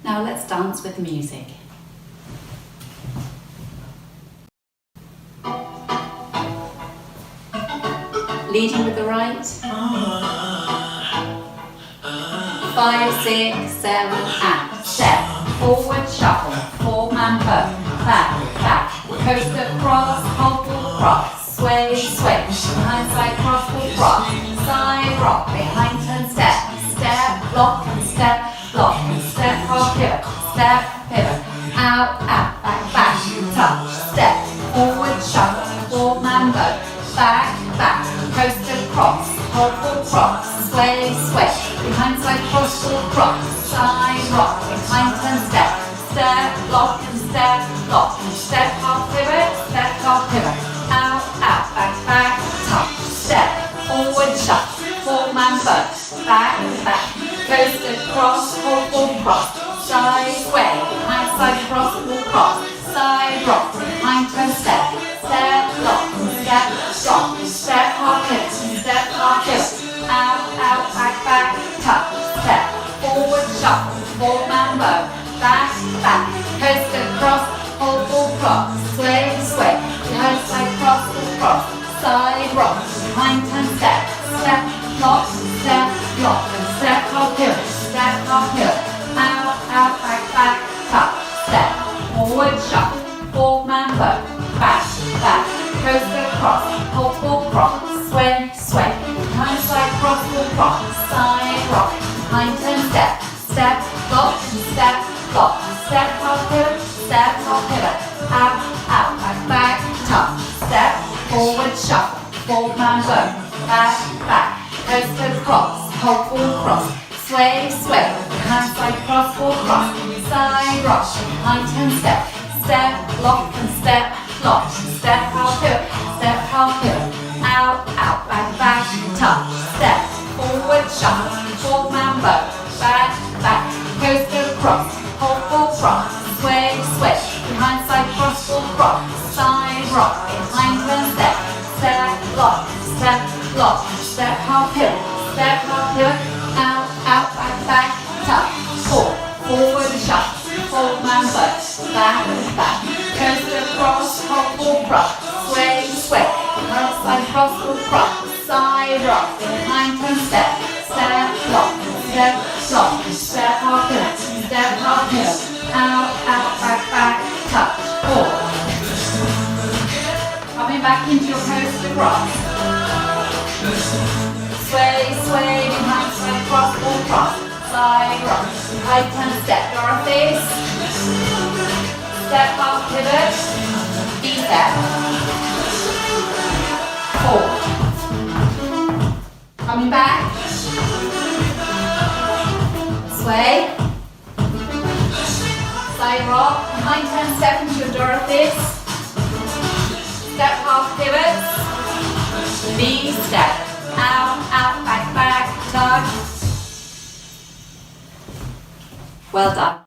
Now let's dance with the music. Leading with the right. 5, 6, 7, and step. Forward shuffle, 4-man bird. Back, back, coaster cross, hobble cross. Sway, sway, behind side cross, pull cross. Side rock, behind turn step. Step, lock and step, lock and step, hop pivot. Step, pivot, out, out, back, back, touch, step. Forward shuffle, 4-man bird. Back, back, coaster cross, hobble cross. Sway, sway, behind side cross, pull cross. Side rock, behind turn step. Step, lock and step, lock and step, hop pivot, step, hop pivot. Out, out, back, back, touch, step. Forward shuffle, 4-man bird. Back, back, coaster cross, hobble cross. Side sway, behind side cross, pull cross. Side rock, behind turn step. Step, lock and step, drop, step, hop pivot, step, hop pivot. Out, out, back, back, touch, step. Forward shuffle, 4-man bird. Back, back, coaster cross, hobble cross. Sway, sway, behind side cross, pull cross. Side rock, behind turn step. Step, lock, step, step, hop pivot, step, hop pivot. Out, out, back, back, touch, step. Forward shuffle, 4-man bird. Back, back, coaster cross, hobble cross. Sway, sway, behind side cross, pull cross. Side rock, behind turn step. Step, lock, step, lock, step, hop pivot, step, hop pivot. Out, out, back, back, touch, step. Forward shuffle, 4-man bird. Back, back, coaster cross, hobble cross. Sway, sway, behind side cross, pull cross. Side rock, behind turn step. Step, lock and step, lock, step, hop pivot, step, hop pivot. Out, out, back, back, touch, step. Forward shuffle, 4-man bird. Back, back, coaster cross, hobble cross. Sway, sway, behind side cross, pull cross. Side rock, behind turn step. Step, lock, step, hop pivot, step, hop pivot. Out, out, back, back, touch, forward shuffle, 4-man bird. Back, back, coaster cross, hobble cross. Sway, sway, behind side cross, pull cross. Side rock, behind turn step. Step, lock, step, hop pivot, step, hop pivot. Out, out, back, back, touch, coming back into your coaster cross. Sway, sway, behind side cross, pull cross. Side rock, high turn step, Dorothy. Step, hop pivot. D-step. 4. Coming back. Sway. Side rock, behind turn step into your Dorothy. Step, half pivot. V-step. Out, out, back, back, touch. Well done.